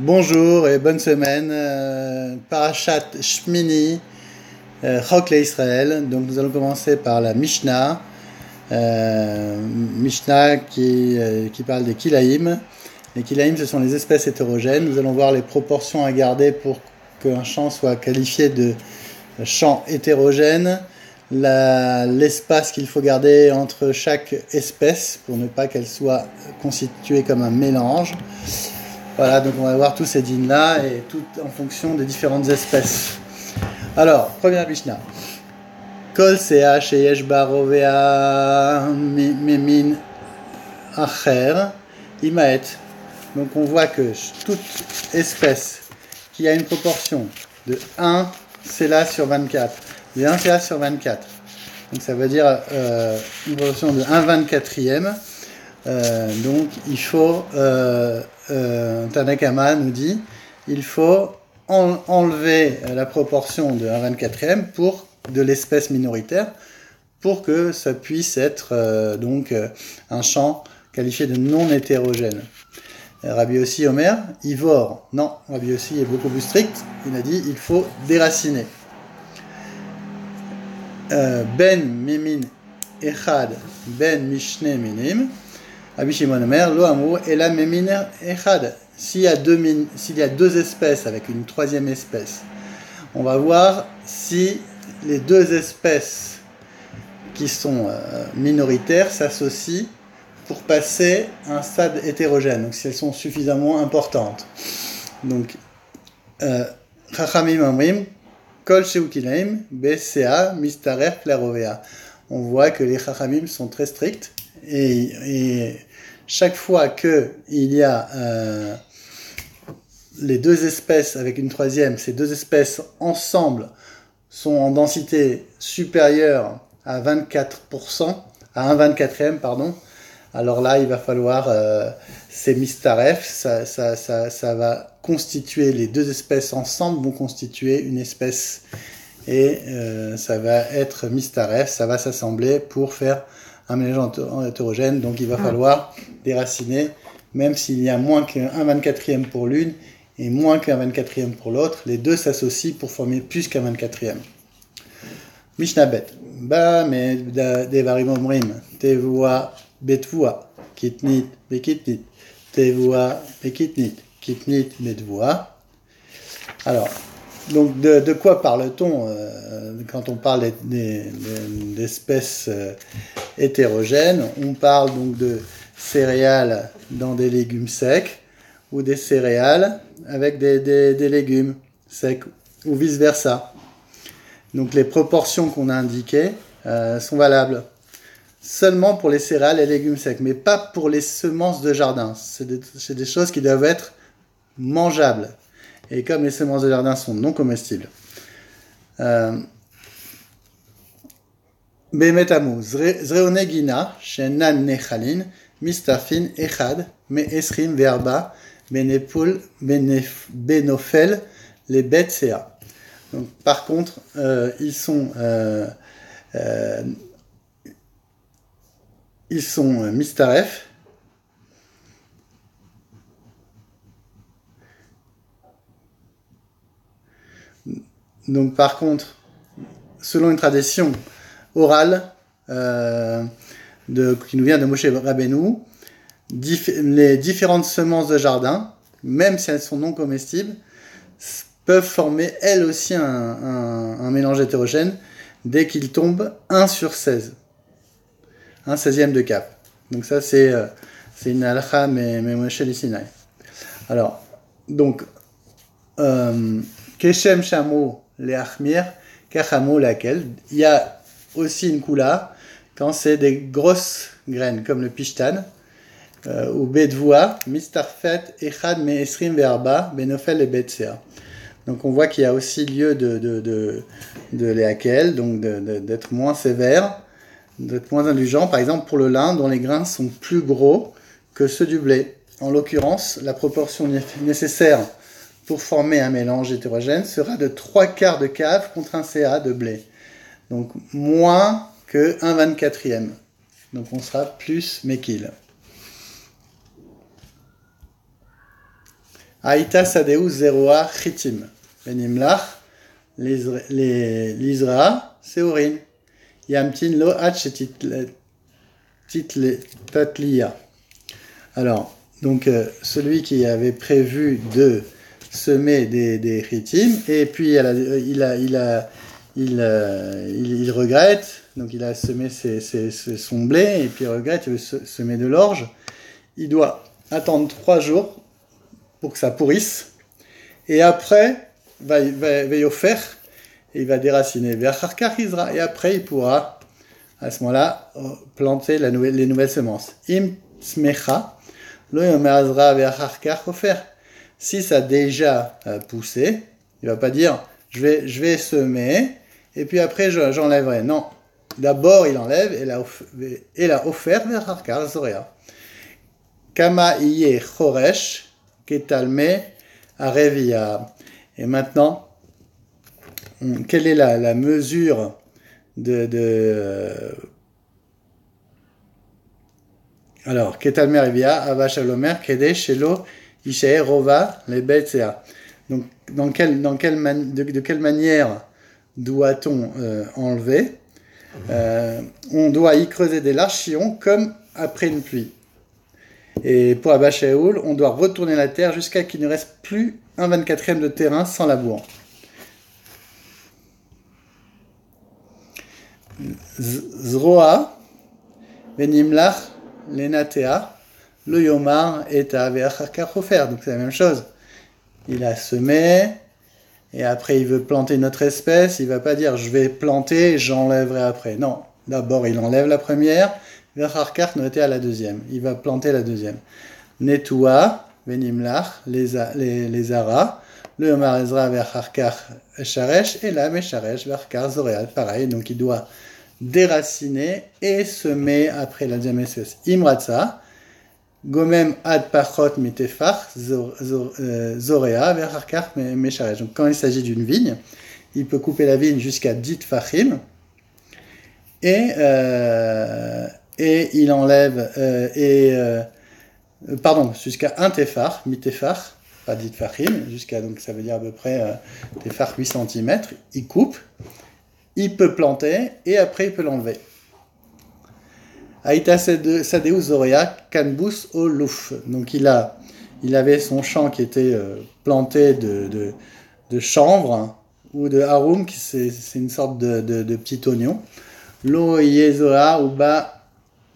Bonjour et bonne semaine. Parashat Shmini, Chok Israël. Donc nous allons commencer par la Mishnah. Mishnah qui parle des Kilaïm. Les Kilaïm, ce sont les espèces hétérogènes. Nous allons voir les proportions à garder pour qu'un champ soit qualifié de champ hétérogène. L'espace qu'il faut garder entre chaque espèce pour ne pas qu'elle soit constituée comme un mélange. Voilà, donc on va voir tous ces dînes-là et tout en fonction des différentes espèces. Alors, première Mishnah. Kol sea sheyesh ba rovea memin acher imaet. Donc on voit que toute espèce qui a une proportion de 1 CELA sur 24, de 1 CA sur 24, donc ça veut dire une proportion de 1/24e, donc il faut, Tanakama nous dit, il faut enlever la proportion de 1/24e de l'espèce minoritaire pour que ça puisse être un champ qualifié de non hétérogène. Rabbi Yossi Omer, Ivor, non, Rabbi Yossi est beaucoup plus strict, il a dit il faut déraciner. Ben mimin echad ben mishne minim, Rabbi Shimon Omer, lo amou ela mimin echad. S'il y a deux espèces avec une troisième espèce, on va voir si les deux espèces qui sont minoritaires s'associent pour passer un stade hétérogène, donc si elles sont suffisamment importantes. Donc, Chachamim Amrim, Kol Sheutilaim, BCA, Mistarer, Flarovea. On voit que les Chachamim sont très stricts, et chaque fois qu'il y a les deux espèces avec une troisième, ces deux espèces ensemble sont en densité supérieure à 24%, à 1/24e, pardon, alors là, il va falloir, c'est mistaref, ça va constituer, les deux espèces ensemble vont constituer une espèce, et ça va être mistaref, ça va s'assembler pour faire un mélange hétérogène, donc il va falloir déraciner, même s'il y a moins qu'un 1/24e pour l'une, et moins qu'un 24e pour l'autre, les deux s'associent pour former plus qu'un 24e. Mishnah bet, ba me devarim omrim, tevoa, Betvua, kitnit, bekitnit, tevua, bekitnit, kitnit, betvua. Alors, donc de quoi parle-t-on quand on parle d'espèces hétérogènes? On parle donc de céréales dans des légumes secs ou des céréales avec des légumes secs ou vice-versa. Donc les proportions qu'on a indiquées sont valables seulement pour les céréales et légumes secs, mais pas pour les semences de jardin. C'est des choses qui doivent être mangeables. Et comme les semences de jardin sont non comestibles. Bemetamu, zreonegina, shenan nechalin, mistafin echad, me esrim verba, beneful, benofel, les betsea. Donc, par contre, ils sont mistaref. Donc par contre, selon une tradition orale qui nous vient de Moshe Rabbeinu, les différentes semences de jardin, même si elles sont non comestibles, peuvent former elles aussi un mélange hétérogène dès qu'il tombe 1 sur 16. Un 16e de cap. Donc ça, c'est une halakha, mais Moshe Sinai. Alors, donc, Keshem Shamo Leachmir, Kachamo laquelle. Il y a aussi une koula quand c'est des grosses graines, comme le pishtan, ou bedvoa, mistarfet, echad me esrim verba, benofel et betsea. Donc on voit qu'il y a aussi lieu de leakel, donc d'être moins sévère, d'être moins indulgent, par exemple pour le lin dont les grains sont plus gros que ceux du blé. En l'occurrence, la proportion nécessaire pour former un mélange hétérogène sera de 3/4 de cave contre un CA de blé. Donc moins que 1/24e. Donc on sera plus mekil. Aïta Sadeu Zeroa Chitim. Benimlach, l'Isra, Seorin. Yamtin Lo Hach Tatlia. Alors, donc, celui qui avait prévu de semer des chitim, et puis il regrette, donc il a semé son blé, et puis il regrette, il veut semer de l'orge, il doit attendre 3 jours pour que ça pourrisse, et après, va y offrir, et il va déraciner vers Harkar Isra, et après il pourra, à ce moment-là, planter les nouvelles semences. Im Smecha, Lo Yomer Azra vers Harkar offert. Si ça a déjà poussé, il ne va pas dire je vais semer et puis après j'enlèverai. Non, d'abord il enlève et l'a offert vers Harkar Zorea. Kama iye choresh ketalme arevia. Et maintenant, quelle est la mesure alors, ketalme arevia, avashalomer, kede shelo Ishae Rova les Betsea. Donc, de quelle manière doit-on enlever On doit y creuser des larchillons comme après une pluie. Et pour Abba Shaul, on doit retourner la terre jusqu'à qu'il ne reste plus un 24e de terrain sans labour. Zroa, Venimlach, Lenatea. Le Yomar est à Ve'acharkar. Donc c'est la même chose. Il a semé, et après il veut planter une autre espèce. Il ne va pas dire je vais planter, j'enlèverai après. Non, d'abord il enlève la première, Ve'acharkar noté à la deuxième. Il va planter la deuxième. Netoua, Venimlach, les aras. Le Yomar Ezra Ve'acharkar Sharesh, et là Mesharesh Ve'acharkar Zoreal. Pareil, donc il doit déraciner et semer après la deuxième espèce. Imratza. Gomem ad pachot mitefach zorea verharkar mesharesh. Donc quand il s'agit d'une vigne, il peut couper la vigne jusqu'à 10 tfachim et il enlève jusqu'à 1 tefach, mitefach, pas 10 tfachim, jusqu'à, donc ça veut dire à peu près tefach 8 cm, il coupe, il peut planter et après il peut l'enlever. Aïta Sadeu Zorea Kanbus au Louf. Donc il avait son champ qui était planté de chanvre ou de haroum, c'est une sorte de petit oignon. Lo Yezoa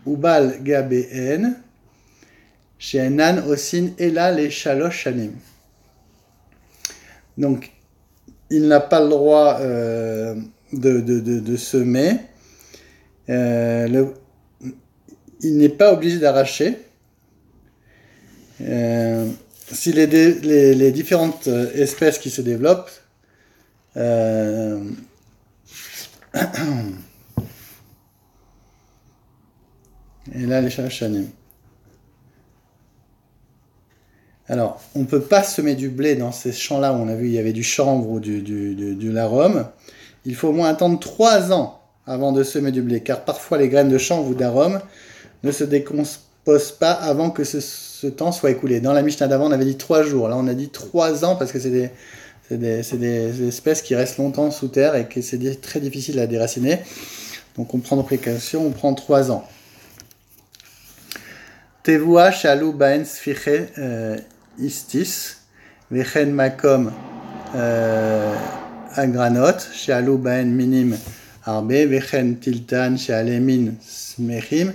Ubal Gabeen Shenan Osin Ela les Shalosh Shanim. Donc il n'a pas le droit de semer. Il n'est pas obligé d'arracher. Si les différentes espèces qui se développent, et là les chanim. Alors, on ne peut pas semer du blé dans ces champs-là où on a vu il y avait du chanvre ou du larome. Il faut au moins attendre 3 ans avant de semer du blé, car parfois les graines de chanvre ou d'arôme ne se décomposent pas avant que ce temps soit écoulé. Dans la Mishnah d'avant, on avait dit 3 jours. Là, on a dit 3 ans parce que c'est des espèces qui restent longtemps sous terre et que c'est très difficile à déraciner. Donc, on prend nos précautions, on prend 3 ans. Tevua shalou baen sfiche istis vechen makom agranot shalou baen minim arbe vechen tiltan shalemin smechim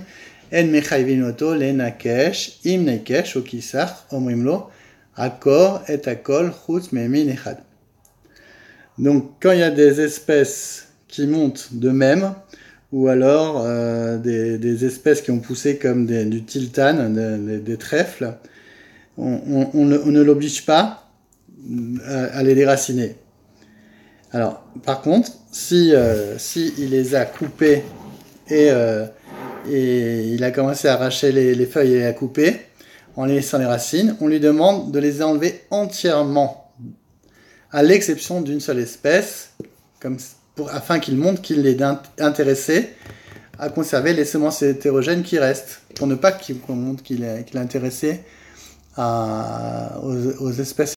en mechayvin oto le nakesh im nakesh o kisach omrimlo akor et akol chutz memin echad. Donc quand il y a des espèces qui montent de même, ou alors des espèces qui ont poussé comme du tiltan, des trèfles, on ne l'oblige pas à les déraciner. Alors, par contre, si il les a coupés et il a commencé à arracher les feuilles et à couper, en laissant les racines, on lui demande de les enlever entièrement, à l'exception d'une seule espèce, afin qu'il montre qu'il est intéressé à conserver les semences hétérogènes qui restent, pour ne pas qu'on montre qu'il est intéressé aux espèces